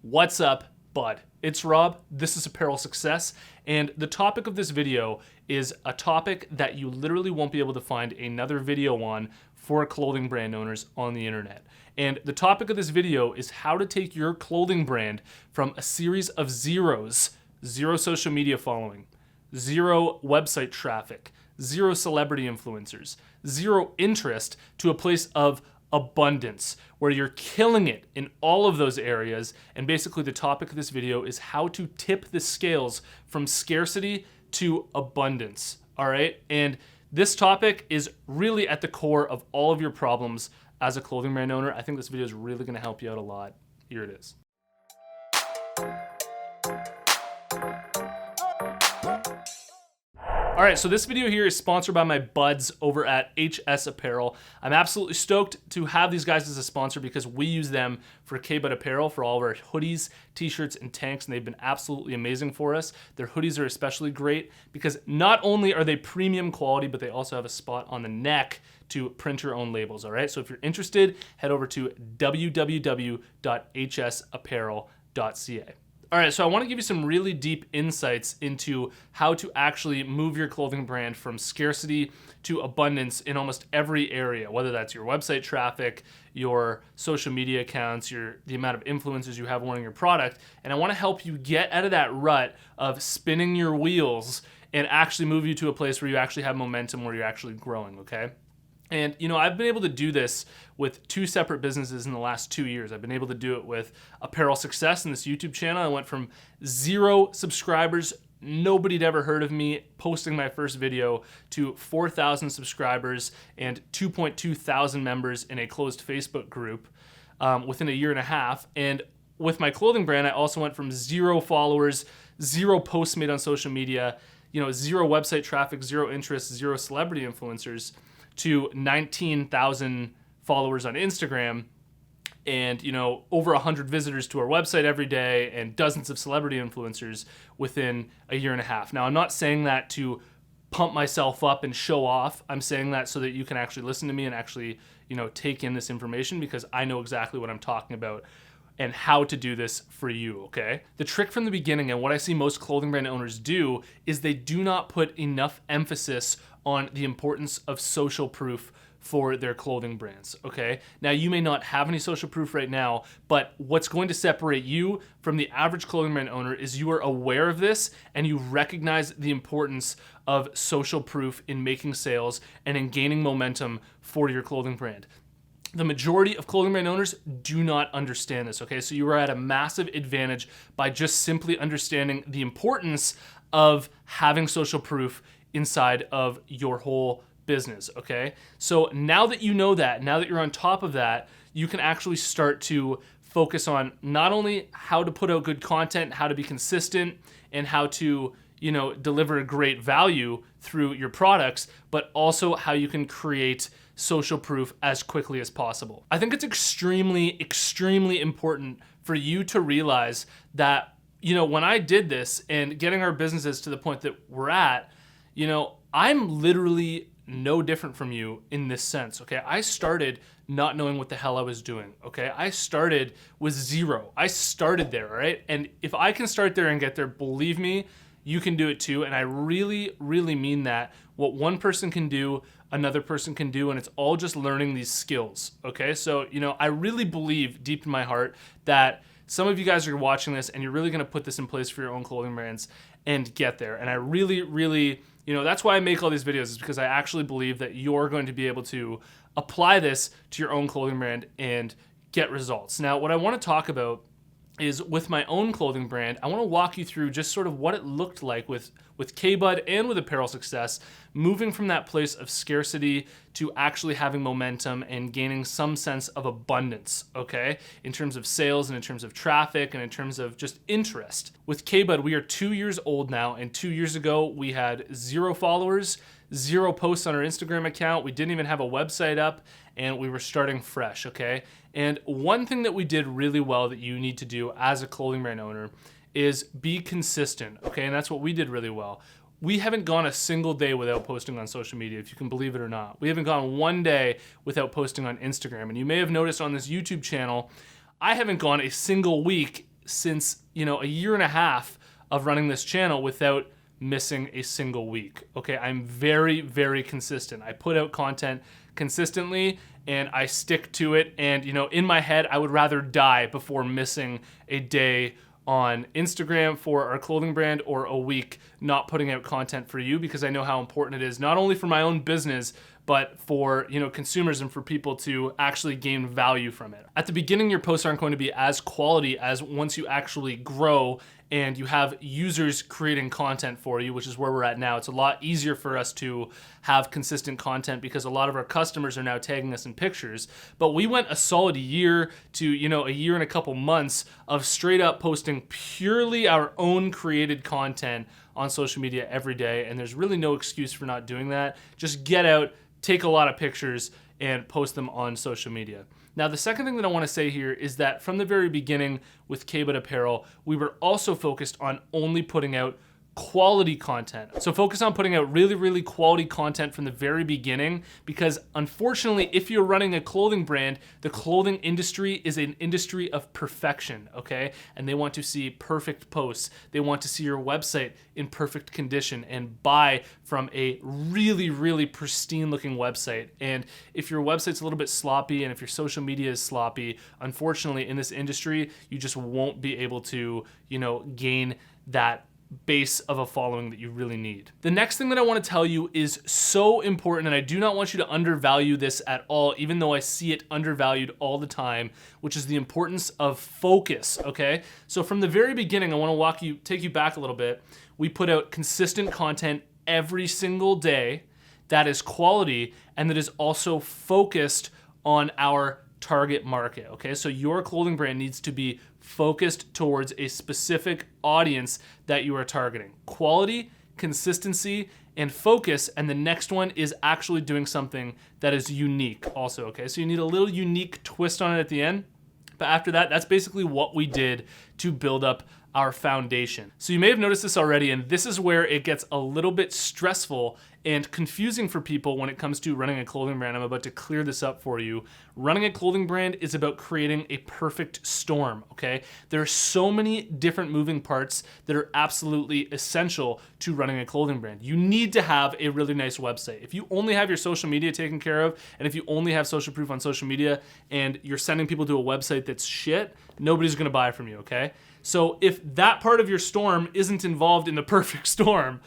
What's up, bud? It's Rob, this is Apparel Success, and the topic of this video is a topic that you literally won't be able to find another video on for clothing brand owners on the internet. And the topic of this video is how to take your clothing brand from a series of zeros, zero social media following, zero website traffic, zero celebrity influencers, zero interest, to a place of abundance, where you're killing it in all of those areas. And basically the topic of this video is how to tip the scales from scarcity to abundance, all right? And this topic is really at the core of all of your problems as a clothing brand owner. I think this video is really gonna help you out a lot. Here it is. All right, so this video here is sponsored by my buds over at HS Apparel. I'm absolutely stoked to have these guys as a sponsor because we use them for K-Bud Apparel for all of our hoodies, t-shirts, and tanks, and they've been absolutely amazing for us. Their hoodies are especially great because not only are they premium quality, but they also have a spot on the neck to print your own labels, all right? So if you're interested, head over to www.hsapparel.ca. All right, so I want to give you some really deep insights into how to actually move your clothing brand from scarcity to abundance in almost every area, whether that's your website traffic, your social media accounts, the amount of influencers you have wearing your product. And I want to help you get out of that rut of spinning your wheels and actually move you to a place where you actually have momentum, where you're actually growing, okay? And you know, I've been able to do this with two separate businesses in the last 2 years. I've been able to do it with Apparel Success in this YouTube channel. I went from 0 subscribers, nobody'd ever heard of me, posting my first video, to 4,000 subscribers and 2.2 thousand members in a closed Facebook group within a year and a half. And with my clothing brand, I also went from 0 followers, 0 posts made on social media, 0 website traffic, 0 interest, 0 celebrity influencers, to 19,000 followers on Instagram, and over 100 visitors to our website every day, and dozens of celebrity influencers within a year and a half. Now, I'm not saying that to pump myself up and show off. I'm saying that so that you can actually listen to me and actually take in this information, because I know exactly what I'm talking about and how to do this for you, okay? The trick from the beginning, and what I see most clothing brand owners do, is they do not put enough emphasis on the importance of social proof for their clothing brands, okay? Now, you may not have any social proof right now, but what's going to separate you from the average clothing brand owner is you are aware of this and you recognize the importance of social proof in making sales and in gaining momentum for your clothing brand. The majority of clothing brand owners do not understand this, okay? So you are at a massive advantage by just simply understanding the importance of having social proof inside of your whole business, okay? So now that you know that, now that you're on top of that, you can actually start to focus on not only how to put out good content, how to be consistent, and how to deliver great value through your products, but also how you can create social proof as quickly as possible. I think it's extremely, extremely important for you to realize that, when I did this and getting our businesses to the point that we're at, I'm literally no different from you in this sense, okay? I started not knowing what the hell I was doing, okay? I started with 0. I started there, all right? And if I can start there and get there, believe me, you can do it too. And I really, really mean that. What one person can do, another person can do, and it's all just learning these skills, okay? So, I really believe deep in my heart that some of you guys are watching this and you're really gonna put this in place for your own clothing brands and get there. And I really, really, that's why I make all these videos, is because I actually believe that you're going to be able to apply this to your own clothing brand and get results. Now, what I wanna talk about is with my own clothing brand, I want to walk you through just sort of what it looked like with K-Bud and with Apparel Success, moving from that place of scarcity to actually having momentum and gaining some sense of abundance, okay? In terms of sales and in terms of traffic and in terms of just interest. With K-Bud, we are 2 years old now, and 2 years ago, we had 0 followers, 0 posts on our Instagram account. We didn't even have a website up, and we were starting fresh, okay? And one thing that we did really well that you need to do as a clothing brand owner is be consistent, okay? And that's what we did really well. We haven't gone a single day without posting on social media, if you can believe it or not. We haven't gone one day without posting on Instagram. And you may have noticed on this YouTube channel, I haven't gone a single week since, a year and a half of running this channel without missing a single week. Okay, I'm very, very consistent. I put out content consistently and I stick to it. And, in my head, I would rather die before missing a day on Instagram for our clothing brand or a week not putting out content for you, because I know how important it is, not only for my own business, but for consumers and for people to actually gain value from it. At the beginning, your posts aren't going to be as quality as once you actually grow and you have users creating content for you, which is where we're at now. It's a lot easier for us to have consistent content because a lot of our customers are now tagging us in pictures. But we went a solid year to, a year and a couple months of straight up posting purely our own created content on social media every day. And there's really no excuse for not doing that. Just get out, take a lot of pictures, and post them on social media. Now, the second thing that I want to say here is that from the very beginning with K-Bud Apparel, we were also focused on only putting out quality content. So focus on putting out really, really quality content from the very beginning, because unfortunately, if you're running a clothing brand, the clothing industry is an industry of perfection, okay? And they want to see perfect posts. They want to see your website in perfect condition and buy from a really, really pristine looking website. And if your website's a little bit sloppy and if your social media is sloppy, unfortunately in this industry, you just won't be able to, gain that base of a following that you really need. The next thing that I want to tell you is so important, and I do not want you to undervalue this at all, even though I see it undervalued all the time, which is the importance of focus, okay? So from the very beginning, I want to take you back a little bit. We put out consistent content every single day that is quality and that is also focused on our target market, okay? So your clothing brand needs to be focused towards a specific audience that you are targeting. Quality, consistency, and focus, and the next one is actually doing something that is unique also, okay? So you need a little unique twist on it at the end, but after that, that's basically what we did to build up our foundation. So you may have noticed this already, and this is where it gets a little bit stressful and confusing for people when it comes to running a clothing brand. I'm about to clear this up for you. Running a clothing brand is about creating a perfect storm, okay? There are so many different moving parts that are absolutely essential to running a clothing brand. You need to have a really nice website. If you only have your social media taken care of, and if you only have social proof on social media, and you're sending people to a website that's shit, nobody's gonna buy from you, okay? So if that part of your storm isn't involved in the perfect storm,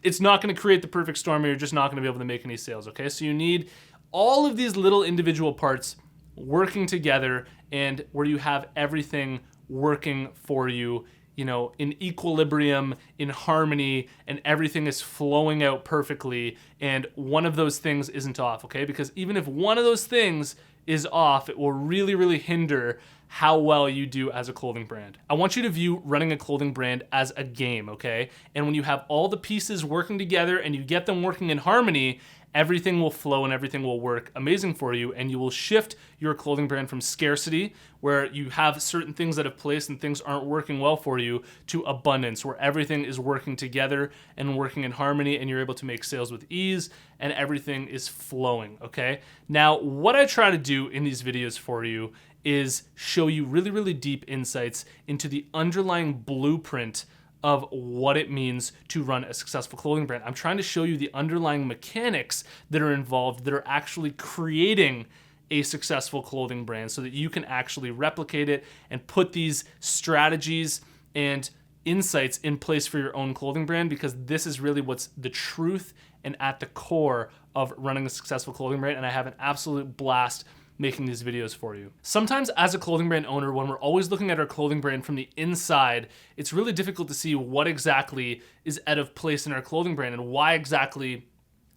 it's not going to create the perfect storm, and you're just not going to be able to make any sales, okay? So you need all of these little individual parts working together, and where you have everything working for you, in equilibrium, in harmony, and everything is flowing out perfectly, and one of those things isn't off, okay? Because even if one of those things is off, it will really, really hinder how well you do as a clothing brand. I want you to view running a clothing brand as a game, okay? And when you have all the pieces working together and you get them working in harmony, everything will flow and everything will work amazing for you, and you will shift your clothing brand from scarcity, where you have certain things that have placed and things aren't working well for you, to abundance, where everything is working together and working in harmony, and you're able to make sales with ease and everything is flowing, okay? Now, what I try to do in these videos for you is show you really, really deep insights into the underlying blueprint of what it means to run a successful clothing brand. I'm trying to show you the underlying mechanics that are involved that are actually creating a successful clothing brand, so that you can actually replicate it and put these strategies and insights in place for your own clothing brand, because this is really what's the truth and at the core of running a successful clothing brand. And I have an absolute blast making these videos for you. Sometimes as a clothing brand owner, when we're always looking at our clothing brand from the inside, it's really difficult to see what exactly is out of place in our clothing brand and why exactly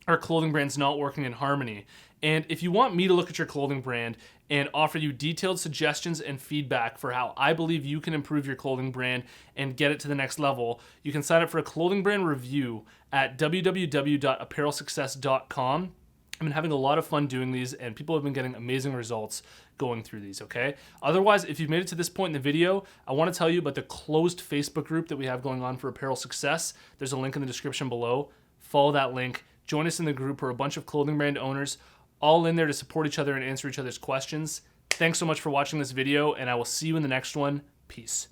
our clothing brand's not working in harmony. And if you want me to look at your clothing brand and offer you detailed suggestions and feedback for how I believe you can improve your clothing brand and get it to the next level, you can sign up for a clothing brand review at www.apparelsuccess.com. I've been having a lot of fun doing these, and people have been getting amazing results going through these, okay? Otherwise, if you've made it to this point in the video, I want to tell you about the closed Facebook group that we have going on for Apparel Success. There's a link in the description below. Follow that link. Join us in the group. We're a bunch of clothing brand owners all in there to support each other and answer each other's questions. Thanks so much for watching this video, and I will see you in the next one. Peace.